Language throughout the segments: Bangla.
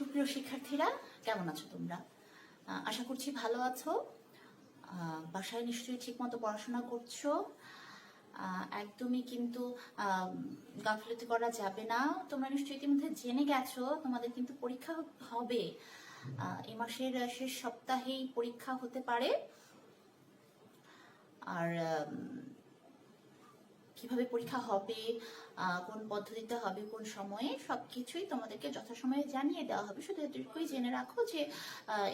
সুপ্রিয় শিক্ষার্থীরা, কেমন আছো তোমরা? আশা করছি ভালো আছো। বাসায় নিশ্চয়ই ঠিকমতো পড়াশোনা করছো। একদমই কিন্তু গাফিলতি করা যাবে না। তোমরা নিশ্চয়ই ইতিমধ্যে জেনে গেছো তোমাদের কিন্তু পরীক্ষা হবে। এই মাসের শেষ সপ্তাহেই পরীক্ষা হতে পারে। আর কিভাবে পরীক্ষা হবে, কোন পদ্ধতিতে হবে, কোন সময়ে, সবকিছুই তোমাদেরকে যথাসময়ে জানিয়ে দেওয়া হবে। শুধু এটুকুই জেনে রাখো যে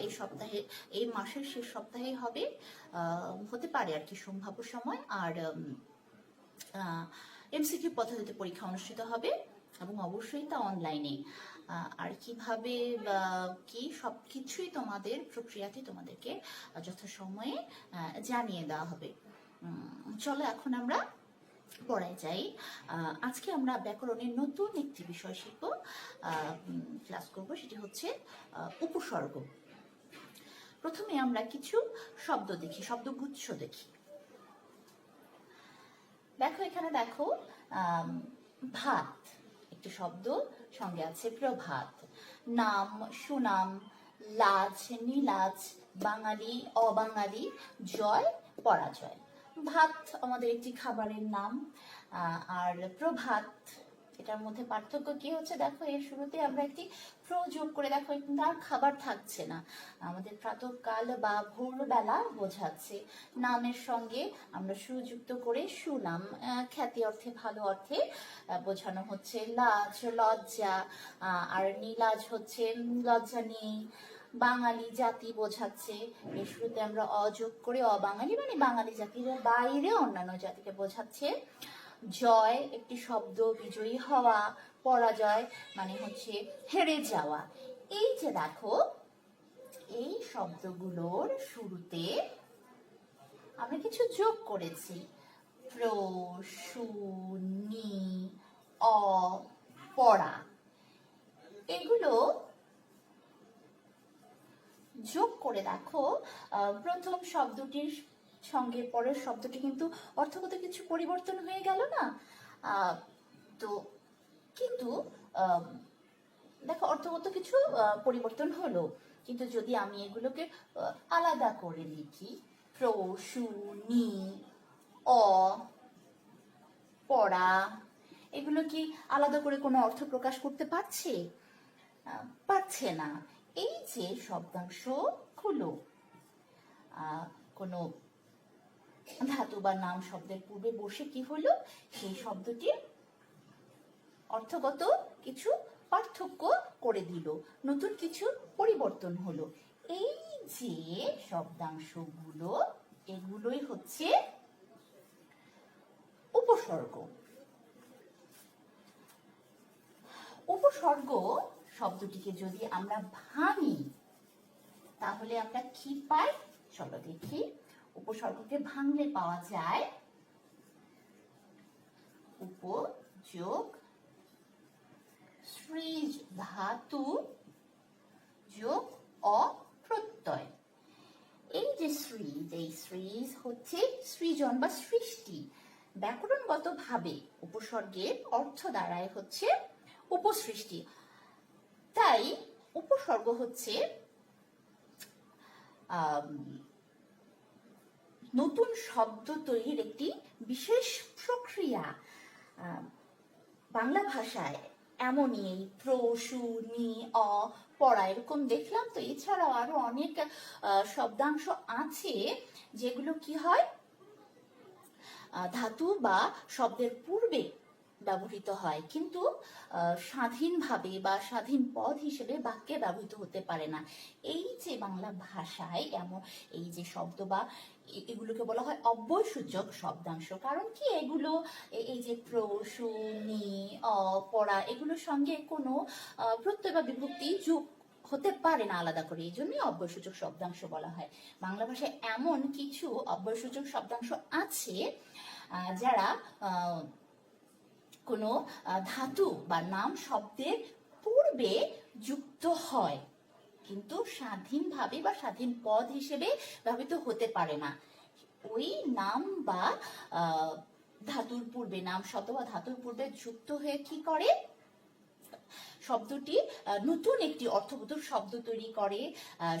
এই সপ্তাহে, এই মাসের শেষ সপ্তাহে হবে, হতে পারে আর কি সম্ভাব্য সময়। আর এমসিকিউ পদ্ধতিতে পরীক্ষা অনুষ্ঠিত হবে এবং অবশ্যই তা অনলাইনে। আর কিভাবে কি সবকিছুই তোমাদের প্রক্রিয়াতে তোমাদেরকে যথাসময়ে জানিয়ে দেওয়া হবে। চলো এখন আমরা পড়ায় যাই। আজকে আমরা ব্যাকরণের নতুন একটি বিষয় শিখব, ক্লাস করব, সেটি হচ্ছে উপসর্গ। প্রথমে আমরা কিছু শব্দ দেখি, শব্দগুচ্ছ দেখি। দেখো এখানে দেখো, ভাত একটি শব্দ, সঙ্গে আছে প্রভাত, নাম, সুনাম, লাজ, নীলাজ, বাঙালি, অবাঙালি, জয়, পরাজয়। ভাত আমাদের একটি খাবারের নাম, আর প্রভাত এটার মধ্যে পার্থক্য কি হচ্ছে, দেখো এর শুরুতে আমরা একটি প্রযোগ করে, দেখো কিন্তু আর খাবার থাকছে না, আমাদের প্রাতঃকাল বা ভোরবেলা বোঝাচ্ছে। নামের সঙ্গে আমরা সুযুক্ত করে সুনাম, খ্যাতি অর্থে, ভালো অর্থে বোঝানো হচ্ছে। লাজ, লজ্জা, আর নীলাজ হচ্ছে লজ্জা নেই। বাঙালি জাতি বোঝাচ্ছে, এর শুরুতে আমরা অযোগ করে অবাঙালি মানে বাঙালি জাতির বাইরে অন্যান্য জাতিকে বোঝাচ্ছে। জয় একটি শব্দ, বিজয়ী হওয়া। পরাজয় মানে হচ্ছে হেরে যাওয়া। এই যে দেখো, এই শব্দগুলোর শুরুতে আমরা কিছু যোগ করেছি, প্র, সু, নি, অ, পরা। এগুলো যোগ করে দেখো, প্রথম শব্দটির সঙ্গে পরের শব্দটি কিন্তু অর্থগত কিছু পরিবর্তন হয়ে গেল না? তো কিন্তু দেখো অর্থগত কিছু পরিবর্তন হলো, কিন্তু যদি আমি এগুলোকে আলাদা করে লিখি, প্র, সু, নি, অ, পড়া, এগুলো কি আলাদা করে কোনো অর্থ প্রকাশ করতে পারছে? পারছে না। এই যে শব্দাংশগুলো কোনো ধাতু বা নাম শব্দের পূর্বে বসে কি হলো, সেই শব্দটির অর্থগত কিছু পার্থক্য করে দিল, নতুন কিছু পরিবর্তন হলো। এই যে শব্দাংশগুলো, এগুলোই হচ্ছে উপসর্গ। উপসর্গ শব্দটিকে যদি আমরা ভাঙি তাহলে আমরা কি পাই, চলো দেখি। উপসর্গকে ভাঙলে পাওয়া যায় উপ যোগ সৃজ ধাতু যোগ অ প্রত্যয়। এই যে সৃজ, এই সৃজ হচ্ছে সৃজন বা সৃষ্টি। ব্যাকরণগত ভাবে উপসর্গের অর্থ দাঁড়ায় হচ্ছে উপসৃষ্টি। তাই উপসর্গ হচ্ছে নতুন শব্দ তৈরির একটি বিশেষ প্রক্রিয়া। বাংলা ভাষায় এমনই, এই প্র, সু, নি, অ, পড়া এরকম দেখলাম। তো এছাড়াও আরো অনেক শব্দাংশ আছে যেগুলো কি হয়, ধাতু বা শব্দের পূর্বে ব্যবহৃত হয়, কিন্তু স্বাধীনভাবে বা স্বাধীন পদ হিসেবে বাক্যে ব্যবহৃত হতে পারে না। এই যে বাংলা ভাষায় এমন এই যে শব্দ বা এগুলোকে বলা হয় অব্যয়সূচক শব্দাংশ। কারণ কি, এগুলো এই যে প্র, সু, নি, অ, পড়া, এগুলোর সঙ্গে কোনো প্রত্যয় বা বিভক্তি যোগ হতে পারে না আলাদা করে, এই জন্যই অব্যয়সূচক শব্দাংশ বলা হয়। বাংলা ভাষায় এমন কিছু অব্যয়সূচক শব্দাংশ আছে যারা কোনো ধাতু বা নাম শব্দের পূর্বে যুক্ত হয়, কিন্তু স্বাধীনভাবে বা স্বাধীন পদ হিসেবে ব্যবহৃত হতে পারে না। ওই নাম বা ধাতুর পূর্বে, নাম শব্দ বা ধাতুর পূর্বে যুক্ত হয়ে কি করে, শব্দটি নতুন একটি অর্থবোধক শব্দ তৈরি করে,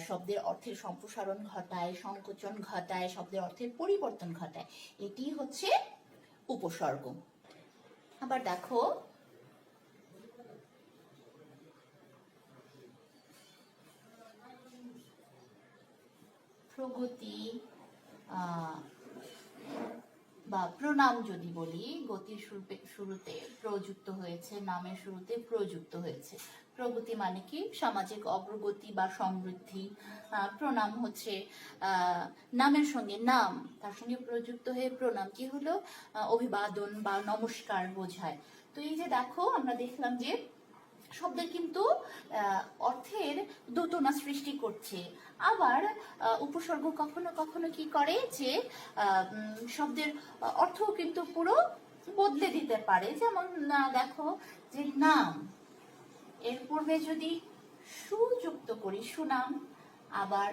শব্দের অর্থের সম্প্রসারণ ঘটায়, সংকোচন ঘটায়, শব্দের অর্থের পরিবর্তন ঘটায়। এটি হচ্ছে উপসর্গ। আবার দেখো, প্রগতি বা প্রণাম যদি বলি, গতির শুরুতে প্রযুক্ত হয়েছে, নামের শুরুতে প্রযুক্ত হয়েছে। প্রগতি মানে কি? সামাজিক অগ্রগতি বা সমৃদ্ধি। প্রণাম হচ্ছে নামের সঙ্গে, নাম তার সঙ্গে প্রযুক্ত হয়ে প্রণাম কি হলো? অভিবাদন বা নমস্কার বোঝায়। তো এই যে দেখো, আমরা দেখলাম যে শব্দের কিন্তু অর্থের দোটনা সৃষ্টি করছে। আবার উপসর্গ কখনো কখনো কি করে যে শব্দের অর্থ কিন্তু পুরো বদলে দিতে পারে। যেমন দেখো, যে নাম এর পূর্বে যদি সুযুক্ত করি, সুনাম, আবার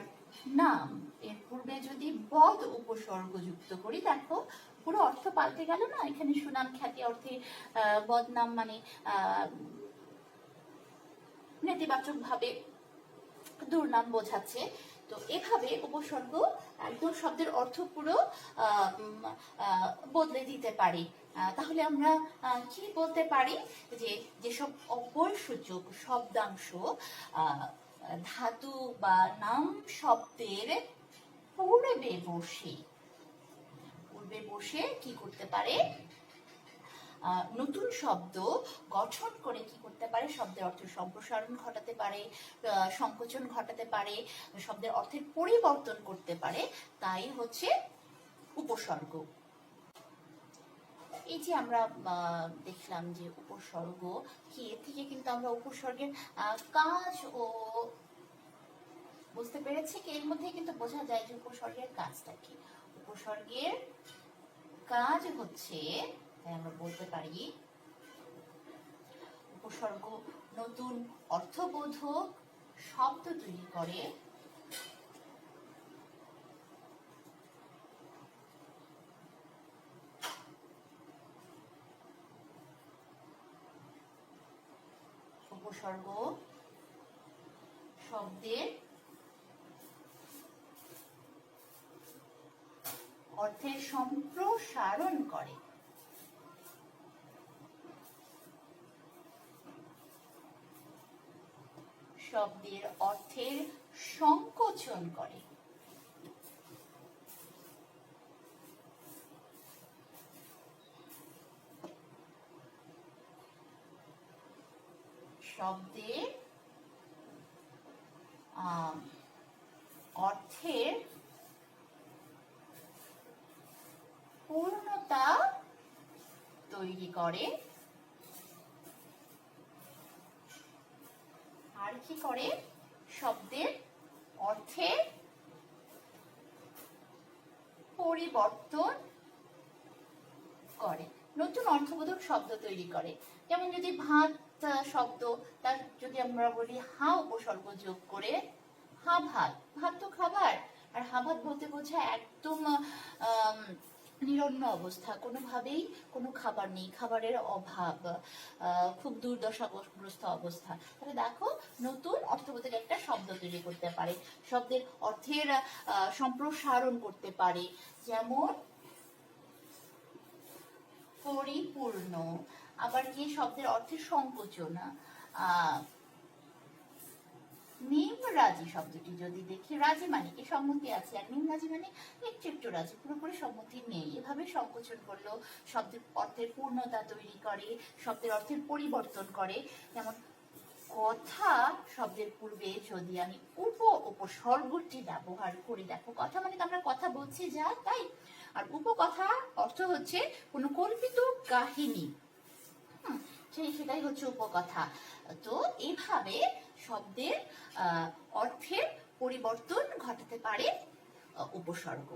নাম এর পূর্বে যদি বদ উপসর্গ যুক্ত করি, দেখো পুরো অর্থ পাল্টে গেল না? এখানে সুনাম খ্যাতি অর্থে, বদনাম মানে নেতিবাচক ভাবে দুর্নাম বোঝাচ্ছে। তো এভাবে উপসর্গ একদম শব্দের অর্থ পুরো বদলে দিতে পারি। তাহলে আমরা কি বলতে পারি? যে যেসব অপরসূচক শব্দাংশ ধাতু বা নাম শব্দের পূর্বে বসে কি করতে পারে? নতুন শব্দ গঠন করে কি করতে পারে? শব্দের অর্থের সম্প্রসারণ ঘটাতে পারে, সংকোচন ঘটাতে পারে, শব্দের অর্থের পরিবর্তন করতে পারে। তাই হচ্ছে উপসর্গ। এই যে আমরা দেখলাম যে উপসর্গ কি, এর থেকে কিন্তু আমরা উপসর্গের কাজ ও বুঝতে পেরেছি কি? এর মধ্যে কিন্তু বোঝা যায় যে উপসর্গের কাজটা কি। উপসর্গের কাজ হচ্ছে, আমরা বলতে পারি, উপসর্গ নতুন অর্থবোধক শব্দ তৈরি করে, উপসর্গ শব্দের অর্থের সম্প্রসারণ করে, শব্দের অর্থের সংকোচন করে, শব্দের অর্থের পূর্ণতা তৈরি করে, আর কি করে? শব্দের অর্থের পরিবর্তন করে, নতুন অর্থবোধক শব্দ তৈরি করে। যেমন যদি ভাত শব্দ, তার যদি আমরা বলি হা উপসর্গ যোগ করে হা ভাত, ভাত তো খাবার, আর হা ভাত বলতে বোঝায় একদম নিরন্ন অবস্থা, কোনোভাবেই কোনো খাবার নেই, খাবারের অভাব, খুব দুর্দশাগ্রস্ত অবস্থা। তাহলে দেখো, নতুন অর্থবোধক একটা শব্দ তৈরি করতে পারে, শব্দের অর্থের সম্প্রসারণ করতে পারে। যেমন পরিপূর্ণ, আবার কি? শব্দের অর্থের সংকোচন। নিমরাজি শব্দটি যদি দেখি, রাজি মানে কি? সম্মতি আছে, আর নিমরাজি মানে একটু রাজি, পুরোপুরি সম্মতি নেই। এভাবে সংকোচন করলেও শব্দের অর্থের পূর্ণতা তৈরি করে, শব্দের অর্থের পরিবর্তন করে। যেমন কথা শব্দের পূর্বে যদি আমি উপসর্গটি ব্যবহার করি, দেখো কথা মানে তো আমরা কথা বলছি যা, তাই। আর উপকথা অর্থ হচ্ছে কোনো কল্পিত কাহিনী, সেটাই হচ্ছে উপকথা। তো এইভাবে শব্দের অর্থের পরিবর্তন ঘটাতে পারে উপসর্গ।